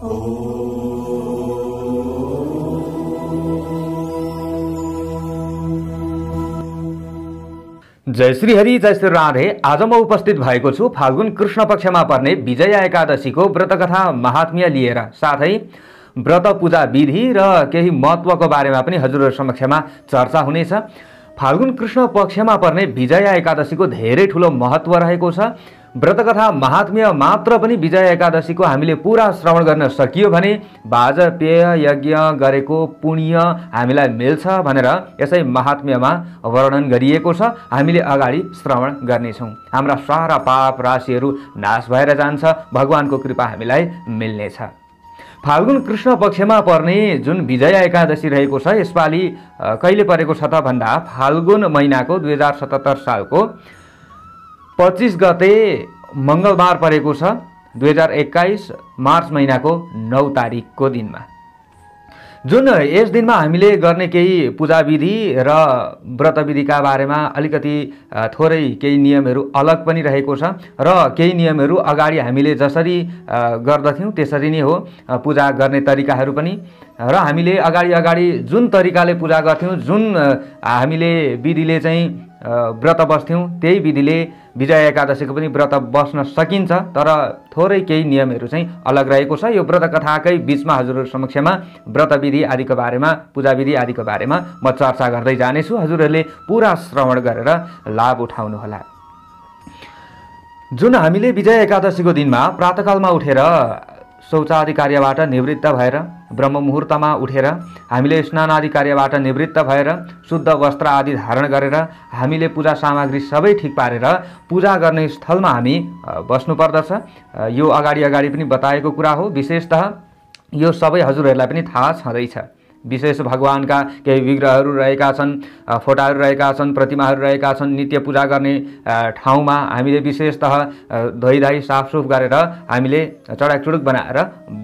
जय श्री हरि, जय श्री राधे। आज म उपस्थित भएको छु फाल्गुन कृष्ण पक्षमा पर्ने विजया एकादशीको व्रतकथा महात्म्य लिएर, साथै व्रत पूजा विधि र केही महत्त्वको बारेमा पनि हजुरहरु समक्षमा चर्चा हुनेछ। फाल्गुन कृष्ण पक्षमा पर्ने विजया एकादशीको धेरै ठूलो महत्त्व रहेको छ। व्रतकथा महात्म्य मात्र पनि विजया एकादशीको हामीले पूरा श्रवण गर्न सकियो भने वाजपेय यज्ञ गरेको पुण्य हामीलाई मिल्छ भनेर यसै महात्म्यमा वर्णन गरिएको छ। हामीले अगाडि श्रवण गर्नेछौँ। हाम्रा सारा पाप राशिहरू नाश भएर जान्छ, भगवानको कृपा हामीलाई मिल्नेछ। फाल्गुन कृष्ण पक्षमा पर्ने जुन विजया एकादशी रहेको छ, यसपालि कहिले परेको छ त भन्दा फाल्गुन महिनाको 2077 सालको 25 गते मंगलबार परेको छ, 2021 मार्च महिनाको 9 तारिकको दिनमा। जुन यस दिनमा हामीले गर्ने केही पूजा विधि र व्रत विधिका बारेमा अलिकति थोरै केही नियमहरू अलग पनि रहेको छ र केही नियमहरू अगाडि हामीले जसरी गर्दथ्यौं त्यसरी नै हो। पूजा गर्ने तरिकाहरू पनि र हामीले अगाडि जुन तरिकाले पूजा गर्थ्यौं, जुन हामीले विधिले चाहिँ व्रत बस्थ्यौं, त्यही विधिले विजया एकादशीको पनि व्रत बस्न सकिन्छ, तर थोरै केही नियमहरू चाहिँ अलग रहेको छ। यो व्रत कथाकै बीचमा हजुरहरु समक्षमा व्रत विधि आदिको बारेमा, पूजा विधि आदिको बारेमा म चर्चा गर्दै जानेछु। हजुरहरुले पूरा श्रवण गरेर लाभ उठाउनु होला। जुन हामीले विजया एकादशीको दिनमा प्रातःकालमा उठेर शौचादि कार्यबाट निवृत्त भएर ब्रह्म मुहुर्तमा उठेर हामीले स्नान आदि कार्यबाट निवृत्त भएर शुद्ध वस्त्र आदि धारण गरेर हामीले पूजा सामग्री सबै ठीक पारेर पूजा गर्ने स्थलमा हामी बस्नु पर्दछ। यो अगाडि पनि बताएको कुरा हो। विशेषतः यो सबै हजुरहरूलाई पनि थाहा छँदैछ। विशेष भगवानका केही विग्रहहरू रहेका छन्, फोटाहरू रहेका छन्, प्रतिमाहरू रहेका छन्। नित्य पूजा गर्ने ठाउँमा हामीले विशेषतः धोइधाई साफसुफ गरेर हामीले चडाकचुडुक बनाएर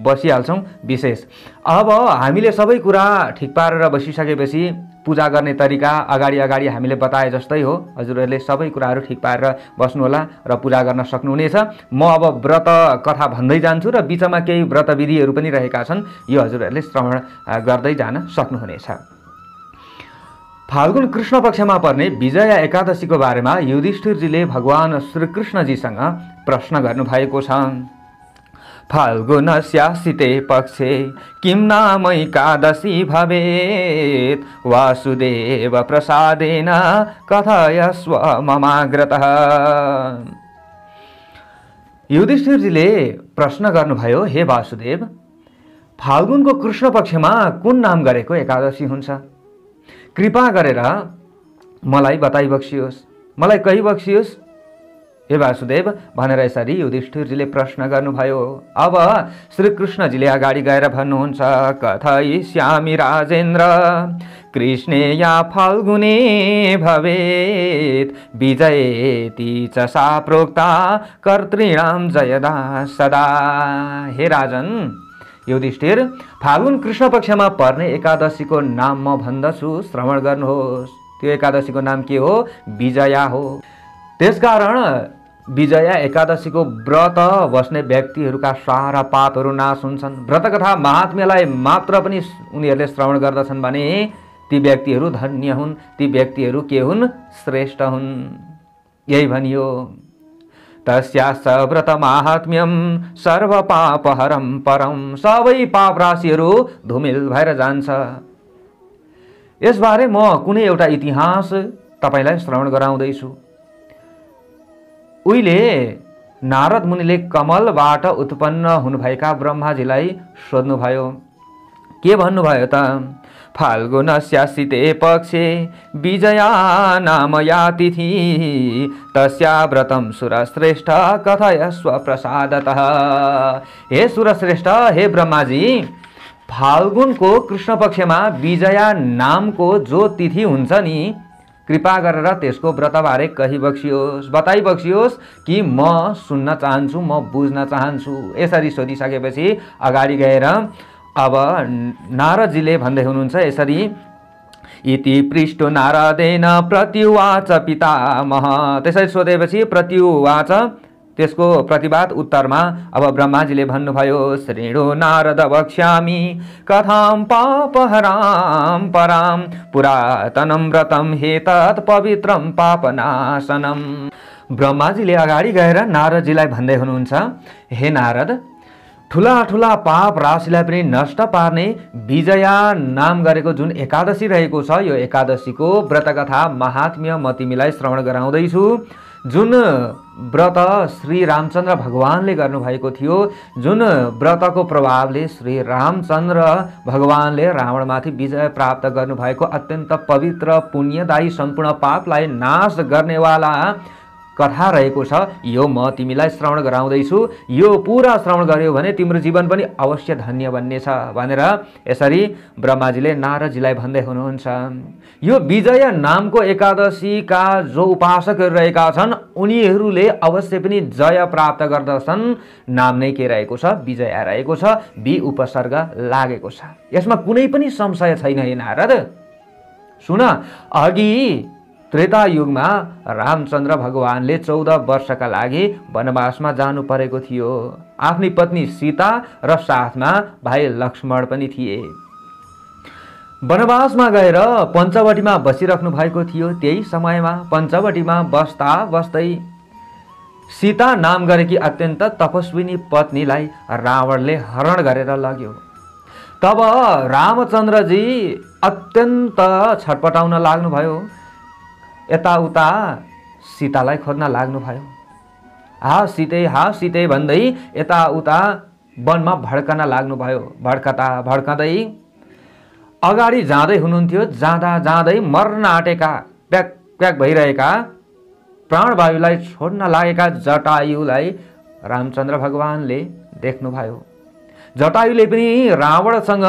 बसिहाल्छौँ। विशेष अब हामीले सबै कुरा ठिक पारेर बसिसकेपछि पूजा गर्ने तरिका अगाडि हामीले बताए जस्तै हो। हजुरहरूले सबै कुराहरू ठिक पारेर बस्नु होला र पूजा गर्न सक्नुहुनेछ। म अब व्रत कथा भन्दै जान्छु र बीचमा केही व्रत विधिहरू पनि रहेका छन्, यो हजुरहरूले श्रवण गर्दै जान सक्नुहुनेछ। फाल्गुन कृष्ण पक्षमा पर्ने विजया एकादशीको बारेमा युधिष्ठिरजीले भगवान श्रीकृष्णजीसँग प्रश्न गर्नुभएको छ। फाल्गुनस्यासिते पक्षे किं नाम एकादशी भवेत्, वासुदेव प्रसादेन कथयस्व ममाग्रतः। युधिष्ठिरजीले प्रश्न गर्नुभयो, हे वासुदेव, फाल्गुनको कृष्ण पक्षमा कुन नाम गरेको एकादशी हुन्छ? कृपा गरेर मलाई बताइ बक्सियोस्, मलाई कहि बक्सियोस् हे वासुदेव भनेर यसरी युधिष्ठिरजीले प्रश्न गर्नुभयो। अब श्रीकृष्णजीले अगाडि गएर भन्नुहुन्छ, कथयिष्यामि राजेन्द्र कृष्णे या फाल्गुने भवेत्, विजयेति च सा प्रोक्ता कर्तॄणां जयदा सदा। हे राजन युधिष्ठिर, फाल्गुन कृष्ण पक्षमा पर्ने एकादशीको नाम म भन्दछु, श्रवण गर्नुहोस्। त्यो एकादशीको नाम के हो? विजया हो। त्यसकारण विजया एकादशीको व्रत बस्ने व्यक्तिहरूका सारा पापहरू नाश हुन्छन्। व्रतकथा महात्म्यलाई मात्र पनि उनीहरूले श्रवण गर्दछन् भने ती व्यक्तिहरू धन्य हुन्, ती व्यक्तिहरू के हुन्? श्रेष्ठ हुन्। यही भनियो, तस्यास व्रत माहात्म्यम सर्व पापहरम परम। सबै पाप राशिहरू धुमिल भएर जान्छ। यसबारे म कुनै एउटा इतिहास तपाईलाई श्रवण गराउँदैछु। उहिले नारद मुनिले कमलबाट उत्पन्न हुनुभएका ब्रह्माजीलाई सोध्नुभयो। के भन्नुभयो त? फाल्गुनस्यासिते पक्षे विजया नाम या तिथि, तस्या व्रतम सुरश्रेष्ठ कथयस्व प्रसादतः। हे सुरश्रेष्ठ, हे ब्रह्माजी, फाल्गुनको कृष्ण पक्षमा विजया नामको जो तिथि हुन्छ नि, कृपा गरेर त्यसको व्रतबारे कहि बक्सियोस्, बताइ बक्सियोस् कि म सुन्न चाहन्छु, म बुझ्न चाहन्छु। यसरी सोधिसकेपछि अगाडि गएर अब नारदजीले भन्दै हुनुहुन्छ यसरी, इति पृष्ठो नारदेन प्रत्युवाच पितामह। त्यसरी सोधेपछि प्रत्युवाच त्यसको प्रतिवाद उत्तरमा अब ब्रह्माजीले भन्नुभयो श्रेणो नारद वक्ष्यामि कथां पापहरां परां पुरातनं व्रतं हेतत् पवित्रं पापनाशनम्। ब्रह्माजीले अगाडि गएर नारदजीलाई भन्दै हुनुहुन्छ, हे नारद, ठुला ठुला पाप राशिलाई पनि नष्ट पार्ने विजया नाम गरेको जुन एकादशी रहेको छ, यो एकादशीको व्रतकथा महात्म्य म तिमीलाई श्रवण गराउँदैछु। जुन व्रत श्री रामचन्द्र भगवानले गर्नुभएको थियो, जुन व्रतको प्रभावले श्री रामचन्द्र भगवानले रावणमाथि विजय प्राप्त गर्नुभएको अत्यन्त पवित्र पुण्यदायी सम्पूर्ण पापलाई नाश गर्नेवाला कथा रहेको छ, यो म तिमीलाई श्रवण गराउँदैछु। यो पुरा श्रवण गर्यो भने तिम्रो जीवन पनि अवश्य धन्य बन्नेछ भनेर यसरी ब्रह्माजीले नारदजीलाई भन्दै हुनुहुन्छ। यो विजय नामको एकादशीका जो उपासकहरू रहेका छन् उनीहरूले अवश्य पनि जय प्राप्त गर्दछन्। नाम नै के रहेको छ? विजय रहेको छ, बी उपसर्ग लागेको छ। यसमा कुनै पनि संशय छैन। हे नारद सुन, अघि त्रेता युगमा रामचन्द्र भगवानले 14 वर्षका लागि वनवासमा जानु परेको थियो। आफ्नी पत्नी सीता र साथमा भाइ लक्ष्मण पनि थिए। वनवासमा गएर पञ्चवटीमा बसिराख्नु भएको थियो। त्यही समयमा पञ्चवटीमा बस्दा बस्दै सीता नाम गरेकी अत्यन्त तपस्विनी पत्नीलाई रावणले हरण गरेर लग्यो। तब रामचन्द्रजी अत्यन्त छटपटाउन लाग्नुभयो। यताउता सीतालाई खोज्न लाग्नुभयो। हा सीते भन्दै यताउता वनमा भड्कन लाग्नुभयो। भड्कँदै अगाडि जाँदै हुनुहुन्थ्यो। जाँदा जाँदै मर्न आँटेका प्याक प्याक भइरहेका प्राणवायुलाई छोड्न लागेका जटायुलाई रामचन्द्र भगवानले देख्नुभयो। जटायुले पनि रावणसँग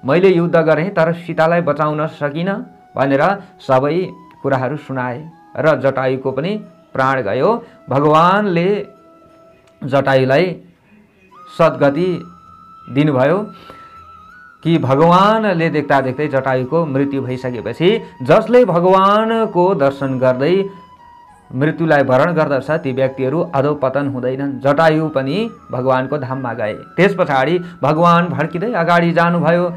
मैले युद्ध गरेँ तर सीतालाई बचाउन सकिनँ भनेर सबै कुराहरू सुनाए र जटायुको पनि प्राण गयो। भगवानले जटायुलाई सद्गति दिनुभयो कि भगवानले देख्दा देख्दै जटायुको मृत्यु भइसकेपछि जसले भगवानको दर्शन गर्दै मृत्युलाई वरण गर्दछ ती व्यक्तिहरू अधोपतन हुँदैनन्। जटायु पनि भगवानको धाममा गए। त्यस पछाडि भगवान भड्किँदै अगाडि जानुभयो।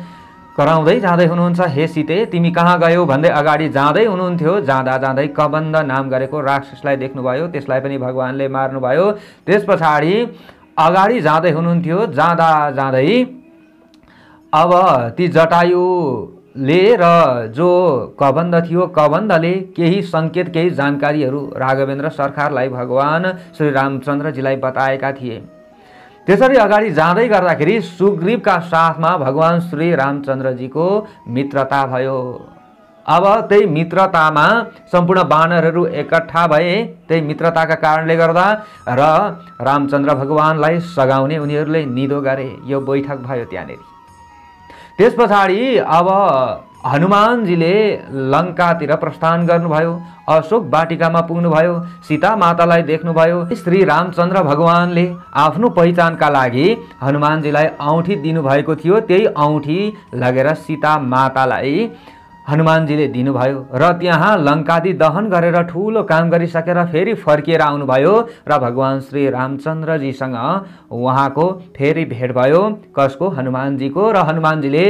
कराउँदै जाँदै हुनुहुन्छ, हे सीते तिमी कहाँ गयौ भन्दै अगाडि जाँदै हुनुहुन्थ्यो। जाँदा जाँदै कबन्ध नाम गरेको राक्षसलाई देख्नुभयो। त्यसलाई पनि भगवानले मार्नुभयो। त्यस पछाडि अगाडि जाँदै हुनुहुन्थ्यो। जाँदा जाँदै अब ती जटायुले र जो कबन्ध थियो कबन्धले केही सङ्केत केही जानकारीहरू राघवेन्द्र सरकारलाई भगवान श्री रामचन्द्रजीलाई बताएका थिए। त्यसरी अगाडि जाँदै गर्दाखेरि सुग्रीवका साथमा भगवान श्री रामचन्द्रजीको मित्रता भयो। अब त्यही मित्रतामा सम्पूर्ण वानरहरू एकट्ठा भए। त्यही मित्रताका कारणले गर्दा र रामचन्द्र भगवानलाई सघाउने उनीहरूले निधो गरे। यो बैठक भयो त्यहाँनिर। त्यस पछाडि अब हनुमानजीले लङ्कातिर प्रस्थान गर्नुभयो। अशोक वाटिकामा पुग्नुभयो। सीता मातालाई देख्नुभयो। श्री रामचन्द्र भगवानले आफ्नो पहिचानका लागि हनुमानजीलाई औँठी दिनुभएको थियो। त्यही औँठी लगेर सीता मातालाई हनुमानजीले दिनुभयो र त्यहाँ लङ्कादि दहन गरेर ठुलो काम गरिसकेर फेरि फर्किएर आउनुभयो र भगवान श्री रामचन्द्रजीसँग उहाँको फेरि भेट भयो। कसको? हनुमानजीको। र हनुमानजीले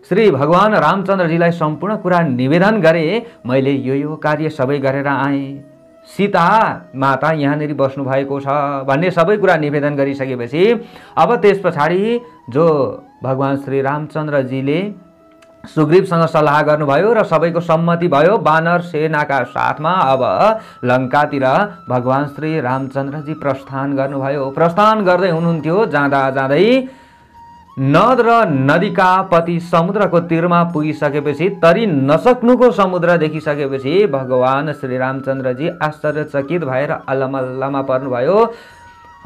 श्री भगवान रामचन्द्रजीलाई सम्पूर्ण कुरा निवेदन गरे। मैले यो कार्य सबै गरेर आएँ। सीता माता यहाँनिर बस्नु भएको छ भन्ने सबै कुरा निवेदन गरिसकेपछि अब त्यस पछाडि जो भगवान श्री रामचन्द्रजीले सुग्रीवसँग सल्लाह गर्नुभयो र सबैको सम्मति भयो। वानर सेनाका साथमा अब लङ्कातिर भगवान श्री रामचन्द्रजी प्रस्थान गर्नुभयो। प्रस्थान गर्दै हुनुहुन्थ्यो। जाँदा जाँदै नद र नदीका पति समुद्रको तीरमा पुगिसकेपछि तरी नसक्नुको समुद्र देखिसकेपछि भगवान श्री रामचन्द्रजी आश्चर्यचकित भएर अल्लमल्लमा पर्नुभयो।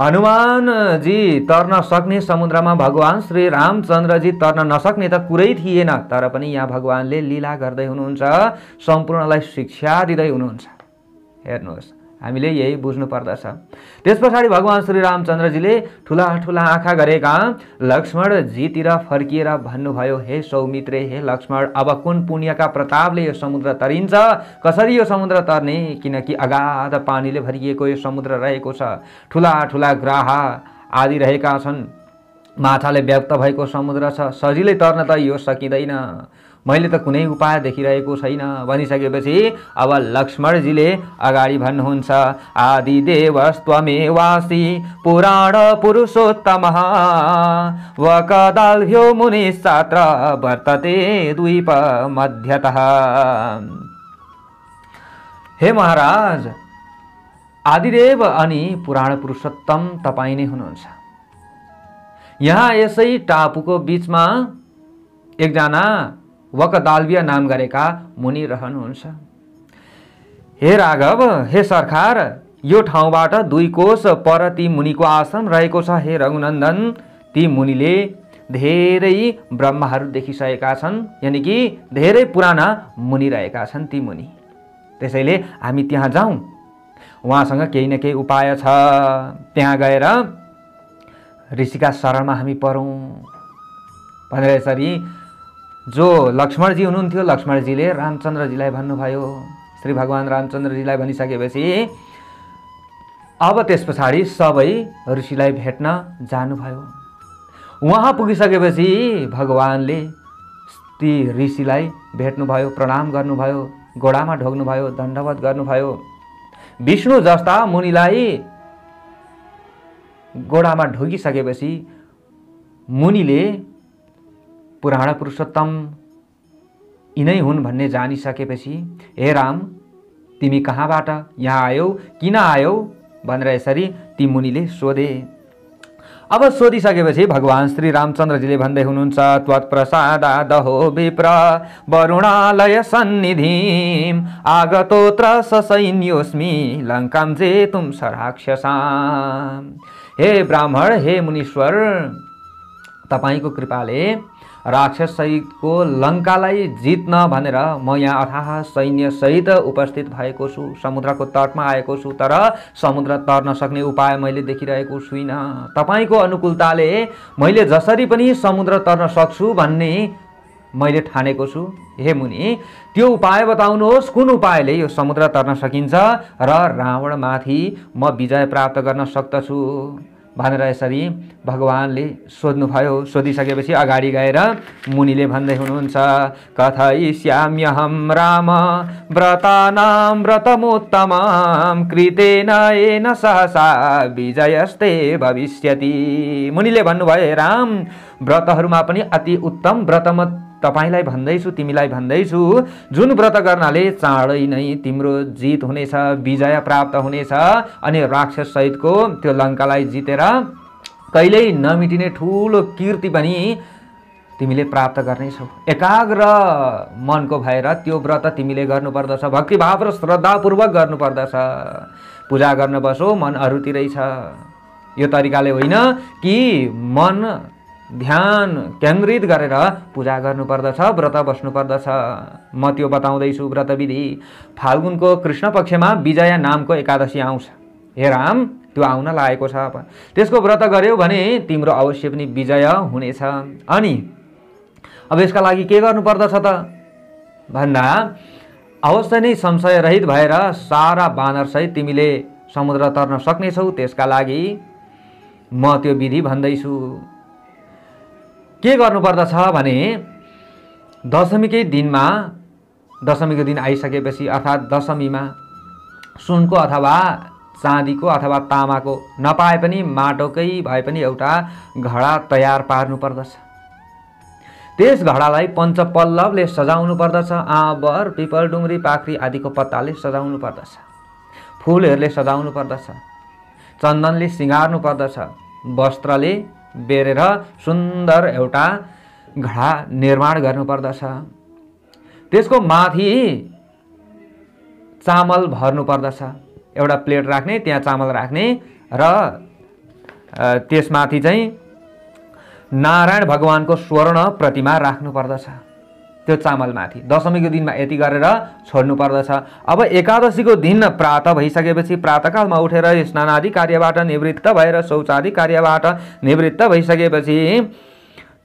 हनुमानजी तर्न सक्ने समुद्रमा भगवान श्री रामचन्द्रजी तर्न नसक्ने त कुरै थिएन। तर पनि यहाँ भगवानले लीला गर्दै हुनुहुन्छ, सम्पूर्णलाई शिक्षा दिँदै हुनुहुन्छ। हेर्नुहोस्, हामीले यही बुझ्नु पर्दछ। त्यस पछाडि भगवान श्री रामचन्द्रजीले ठुला ठुला आँखा गरेका लक्ष्मणजीतिर फर्किएर भन्नुभयो, हे सौमित्रे, हे लक्ष्मण, अब कुन पुण्यका प्रतापले यो समुद्र तरिन्छ? कसरी यो समुद्र तर्ने? किनकि अगाध पानीले भरिएको यो समुद्र रहेको छ, ठुला ठुला ग्राहा आदि रहेका छन्, माछाले व्याप्त भएको समुद्र छ, सजिलै तर्न त यो सकिँदैन, मैले त कुनै उपाय देखिरहेको छैन भनिसकेपछि अब लक्ष्मणजीले अगाडि भन्नुहुन्छ, आदिदेवस्त्वमेवासि पुराण पुरुषोत्तमः वकदाल्भ्यो मुनिस्सात्र वर्तते द्वीप मध्यतः। हे महाराज, आदिदेव अनि पुराण पुरुषोत्तम तपाईं नै हुनुहुन्छ। यहाँ यसै टापुको बीचमा एकजना वकदाल्भ्य नाम गरेका मुनि रहनुहुन्छ। हे राघव, हे सरकार, यो ठाउँबाट 2 कोस पर ती मुनिको आश्रम रहेको छ। हे रघुनन्दन, ती मुनिले धेरै ब्रह्माहरू देखिसकेका छन्, यानि कि धेरै पुराना मुनि रहेका छन् ती मुनि। त्यसैले हामी त्यहाँ जाउँ, उहाँसँग केही न केही उपाय छ, त्यहाँ गएर ऋषिका शरणमा हामी परौँ भनेर यसरी जो लक्ष्मणजी हुनुहुन्थ्यो, लक्ष्मणजीले रामचन्द्रजीलाई भन्नुभयो। श्री भगवान रामचन्द्रजीलाई भनिसकेपछि अब त्यस पछाडि सबै ऋषिलाई भेट्न जानुभयो। उहाँ पुगिसकेपछि भगवानले ती ऋषिलाई भेट्नुभयो, प्रणाम गर्नुभयो, गोडामा ढोग्नुभयो, दण्डवत गर्नुभयो। विष्णु जस्ता मुनिलाई गोडामा ढोगिसकेपछि मुनिले पुराण पुरुषोत्तम यिनै हुन् भन्ने जानिसकेपछि, हे राम, तिमी कहाँबाट यहाँ आयौ, किन आयौ भनेर यसरी ती मुनिले सोधे। अब सोधिसकेपछि भगवान श्री रामचन्द्रजीले भन्दै हुनुहुन्छ, त्वत्प्रसादादहो विप्र वरुणालय सन्निधिम आगतोत्र ससैन्योस्मि लङ्कां जेतुं सराक्षसाम्। हे ब्राह्मण, हे मुनीश्वर, तपाईको कृपाले राक्षस सहितको लङ्कालाई जित्न भनेर म यहाँ अथाह सैन्य सहित उपस्थित भएको छु, समुद्रको तटमा आएको छु, तर समुद्र तर्न सक्ने उपाय मैले देखिरहेको छुइनँ। तपाईको अनुकूलताले मैले जसरी पनि समुद्र तर्न सक्छु भन्ने मैले ठानेको छु। हे मुनि, त्यो उपाय बताउनुहोस्, कुन उपायले यो समुद्र तर्न सकिन्छ र रावणमाथि म विजय प्राप्त गर्न सक्दछु भनेर यसरी भगवानले सोध्नुभयो। सोधिसकेपछि अगाडि गएर मुनिले भन्दै हुनुहुन्छ, कथयिष्याम्यहं राम व्रतानां व्रतमुत्तमं कृतेन येन सहसा विजयस्ते भविष्यति। मुनिले भन्नुभयो, हे राम, व्रतहरूमा पनि अति उत्तम व्रत म तपाईलाई भन्दैछु, तिमीलाई भन्दैछु, जुन व्रत गर्नाले चाँडै नै तिम्रो जित हुनेछ, विजय प्राप्त हुनेछ अनि राक्षस सहितको त्यो लङ्कालाई जितेर कहिल्यै नमिटिने ठुलो कीर्ति पनि तिमीले प्राप्त गर्नेछौ। एकाग्र मनको भएर त्यो व्रत तिमीले गर्नुपर्दछ, भक्तिभाव र श्रद्धापूर्वक गर्नुपर्दछ। पूजा गर्न बसो, मन अरूतिरै छ, यो तरिकाले होइन कि मन ध्यान केन्द्रित गरेर पूजा गर्नुपर्दछ, व्रत बस्नुपर्दछ। म त्यो बताउँदैछु व्रतविधि। फाल्गुनको कृष्ण पक्षमा विजया नामको एकादशी आउँछ। हे राम, त्यो आउन लागेको छ। त्यसको व्रत गर्यौ भने तिम्रो अवश्य पनि विजय हुनेछ। अनि अब यसका लागि के गर्नुपर्दछ त भन्दा, अवश्य नै संशयरहित भएर सारा बानरसहित तिमीले समुद्र तर्न सक्नेछौ। त्यसका लागि म त्यो विधि भन्दैछु। के गर्नुपर्दछ भने, दशमीकै दिनमा, दशमीको दिन आइसकेपछि अर्थात् दशमीमा सुनको अथवा चाँदीको अथवा तामाको, नपाए पनि माटोकै भए पनि एउटा घडा तयार पार्नुपर्दछ। त्यस घडालाई पञ्चपल्लवले सजाउनु पर्दछ। आँबर, पिपल, डुङ्ग्री, पाख्री आदिको पत्ताले सजाउनु पर्दछ। फुलहरूले सजाउनु पर्दछ। चन्दनले सिँगार्नु पर्दछ। वस्त्रले बेरेर सुन्दर एउटा घडा निर्माण गर्नुपर्दछ। त्यसको माथि चामल भर्नु पर्दछ। एउटा प्लेट राख्ने, त्यहाँ चामल राख्ने र त्यसमाथि चाहिँ नारायण भगवानको स्वर्ण प्रतिमा राख्नु पर्दछ। त्यो चामलमाथि। दशमीको दिनमा यति गरेर छोड्नु पर्दछ। अब एकादशीको दिन प्रात भइसकेपछि प्रातकालमा उठेर स्नान आदि कार्यबाट निवृत्त भएर शौचादि कार्यबाट निवृत्त भइसकेपछि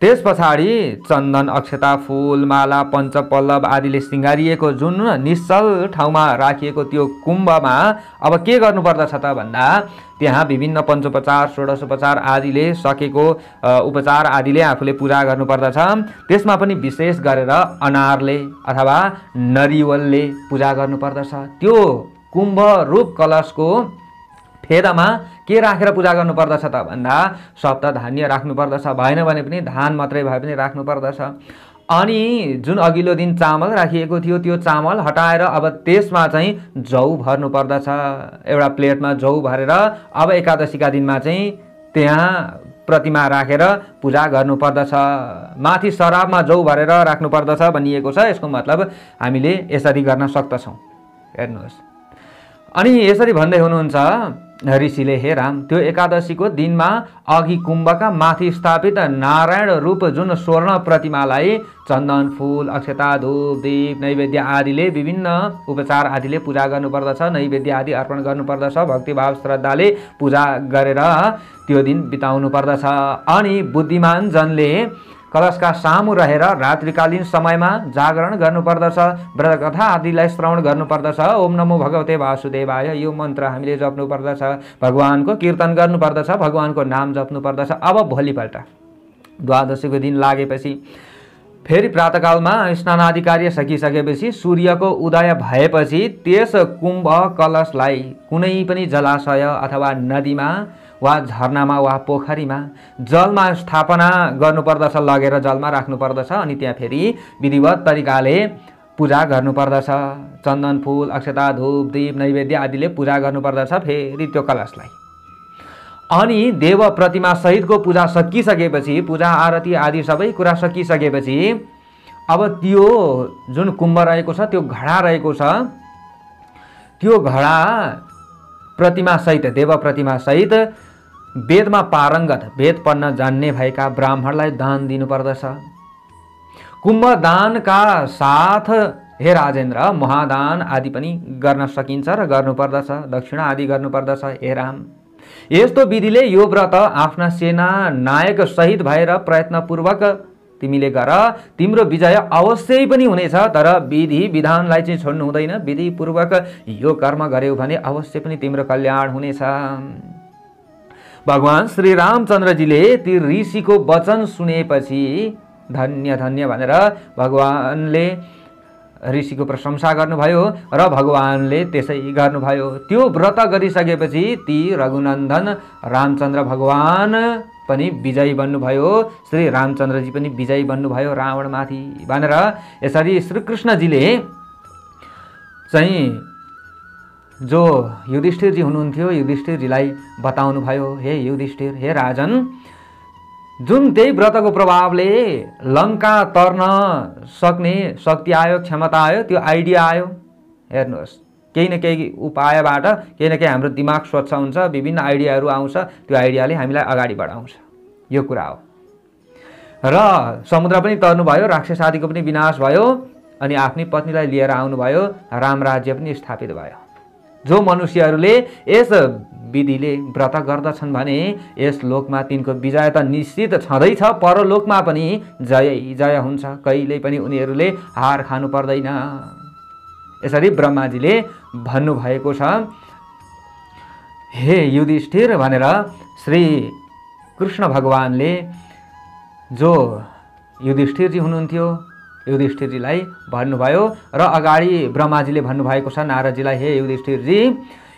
त्यस पछाडि चन्दन अक्षता फूल माला पञ्चपल्लव आदिले सिँगारिएको जुन निश्चल ठाउँमा राखिएको त्यो कुम्भमा अब के गर्नुपर्दछ त भन्दा त्यहाँ विभिन्न पञ्चोपचार षोडशोपचार आदिले सकेको उपचार आदिले आफूले पूजा गर्नुपर्दछ। त्यसमा पनि विशेष गरेर अनारले अथवा नरिवलले पूजा गर्नुपर्दछ। त्यो कुम्भ रूप कलशको फेदामा के राखेर पूजा गर्नुपर्दछ त भन्दा सप्तधान्य राख्नुपर्दछ। भएन भने पनि धान मात्रै भए पनि राख्नुपर्दछ। अनि जुन अघिल्लो दिन चामल राखिएको थियो त्यो चामल हटाएर अब त्यसमा चाहिँ जौ भर्नुपर्दछ। एउटा प्लेटमा जौ भरेर अब एकादशीका दिनमा चाहिँ त्यहाँ प्रतिमा राखेर पूजा गर्नुपर्दछ। माथि शराबमा जौ भरेर राख्नुपर्दछ भनिएको छ। यसको मतलब हामीले यसरी गर्न सक्दछौँ। हेर्नुहोस्, अनि यसरी भन्दै हुनुहुन्छ ऋषिले, हे राम, त्यो एकादशीको दिनमा अघि कुम्भका माथि स्थापित नारायण रूप जुन स्वर्ण प्रतिमालाई चन्दन फूल अक्षता धूप दीप नैवेद्य आदिले विभिन्न उपचार आदिले पूजा गर्नुपर्दछ। नैवेद्य आदि अर्पण गर्नुपर्दछ। भक्तिभाव श्रद्धाले पूजा गरेर त्यो दिन बिताउनु पर्दछ। अनि बुद्धिमान जनले कलशका सामु रहेर रात्रिकालीन समयमा जागरण गर्नुपर्दछ। व्रतकथा आदिलाई श्रवण गर्नुपर्दछ। ओम नमो भगवते वासुदेवाय यो मन्त्र हामीले जप्नुपर्दछ। भगवानको कीर्तन गर्नुपर्दछ। भगवानको नाम जप्नुपर्दछ। अब भोलिपल्ट द्वादशीको दिन लागेपछि फेरि प्रातःकालमा स्नान आदि कार्य सकिसकेपछि सूर्यको उदय भएपछि त्यस कुम्भ कलशलाई कुनै पनि जलाशय अथवा नदीमा वा झरनामा वा पोखरीमा जलमा स्थापना गर्नुपर्दछ। लगेर जलमा राख्नुपर्दछ। अनि त्यहाँ फेरि विधिवत तरिकाले पूजा गर्नुपर्दछ। चन्दन फूल अक्षता धूप दीप नैवेद्य आदिले पूजा गर्नुपर्दछ फेरि त्यो कलशलाई। अनि देव प्रतिमा सहितको पूजा सकिसकेपछि पूजा आरती आदि सबै कुरा सकिसकेपछि अब त्यो जुन कुम्भ रहेको छ त्यो घडा रहेको छ त्यो घडा प्रतिमा सहित देव प्रतिमा सहित वेदमा पारङ्गत वेद पढ्न जान्ने भएका ब्राह्मणलाई दान दिनुपर्दछ। कुम्भ दानका साथ हे राजेन्द्र महादान आदि पनि गर्न सकिन्छ र गर्नुपर्दछ। दक्षिणा आदि गर्नुपर्दछ। हे राम, यस्तो विधिले यो व्रत आफ्ना सेना नायक सहित भएर प्रयत्नपूर्वक तिमीले गर। तिम्रो विजय अवश्यै पनि हुनेछ। तर विधि विधानलाई चाहिँ छोड्नु हुँदैन। विधिपूर्वक यो कर्म गर्यौ भने अवश्य पनि तिम्रो कल्याण हुनेछ। भगवान श्री रामचन्द्रजीले ती ऋषिको वचन सुनेपछि धन्य धन्य भनेर भगवानले ऋषिको प्रशंसा गर्नुभयो र भगवानले त्यसै गर्नुभयो। त्यो व्रत गरिसकेपछि ती रघुनन्दन रामचन्द्र भगवान पनि विजयी बन्नुभयो। श्री रामचन्द्रजी पनि विजयी बन्नुभयो रावणमाथि भनेर यसरी श्रीकृष्णजीले चाहिँ जो युधिष्ठिरजी हुनुहुन्थ्यो युधिष्ठिरजीलाई बताउनु भयो। हे युधिष्ठिर, हे राजन, जुन त्यही व्रतको प्रभावले लङ्का तर्न सक्ने शक्ति आयो, क्षमता आयो, त्यो आइडिया आयो। हेर्नुहोस्, केही न केही उपायबाट केही न केही हाम्रो दिमाग स्वच्छ हुन्छ। विभिन्न आइडियाहरू आउँछ। त्यो आइडियाले हामीलाई अगाडि बढाउँछ। यो कुरा हो। र समुद्र पनि तर्नु भयो। राक्षस आदिको पनि विनाश भयो। अनि आफ्नै पत्नीलाई लिएर आउनुभयो। राम राज्य पनि स्थापित भयो। जो मनुष्यहरूले यस विधिले व्रत गर्दछन् भने यस लोकमा तिनको विजय त निश्चित छँदैछ। परलोकमा पनि जय जय हुन्छ। कहिल्यै पनि उनीहरूले हार खानु पर्दैन। यसरी ब्रह्माजीले भन्नुभएको छ। हे युधिष्ठिर भनेर श्री कृष्ण भगवानले जो युधिष्ठिरजी हुनुहुन्थ्यो युधिष्ठिरजीलाई भन्नुभयो र अगाडि ब्रह्माजीले भन्नुभएको छ नारदजीलाई, हे युधिष्ठिरजी,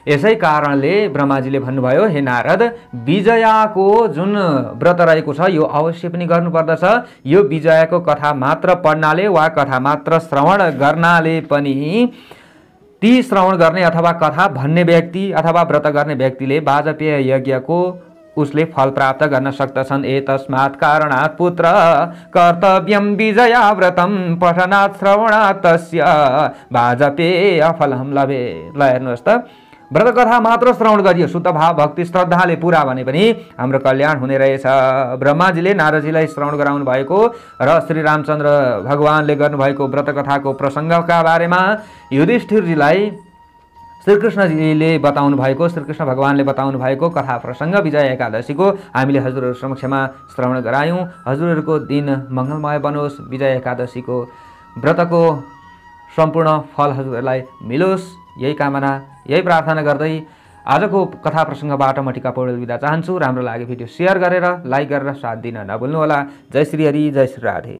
यसै कारणले ब्रह्माजीले भन्नुभयो, हे नारद, विजयाको जुन व्रत रहेको छ यो अवश्य पनि गर्नुपर्दछ। यो विजयाको कथा मात्र पढ्नाले वा कथा मात्र श्रवण गर्नाले पनि ती श्रवण गर्ने अथवा कथा भन्ने व्यक्ति अथवा व्रत गर्ने व्यक्तिले वाजपेय यज्ञको उसले फल प्राप्त गर्न सक्दछन्। एतस्मात् कारणात् पुत्र कर्तव्यं विजया व्रतं पठनात् श्रवणात् तस्य वाजपेय फलम लभे। ल हेर्नुहोस् त, व्रत कथा मात्र श्रवण गरियो शुद्ध भाव भक्ति श्रद्धाले पुरा भने पनि हाम्रो कल्याण हुने रहेछ। ब्रह्माजीले नारदजीलाई श्रवण गराउनु भएको र श्री रामचन्द्र भगवानले गर्नुभएको व्रत कथाको प्रसङ्गका बारेमा युधिष्ठिरजीलाई श्रीकृष्ण भगवानले बताउनु भएको कथा प्रसङ्ग विजय एकादशीको हामीले हजुरहरू समक्षमा श्रवण गरायौँ। हजुरहरूको दिन मङ्गलमय बनोस्। विजय एकादशीको व्रतको सम्पूर्ण फल हजुरहरूलाई मिलोस्, यही कामना यही प्रार्थना गर्दै आजको कथा प्रसङ्गबाट म टिका पौडेल बिदा चाहन्छु। राम्रो लाग्यो भिडियो सेयर गरेर लाइक गरेर साथ दिन नभुल्नुहोला। जय श्री हरि, जय श्री राधे।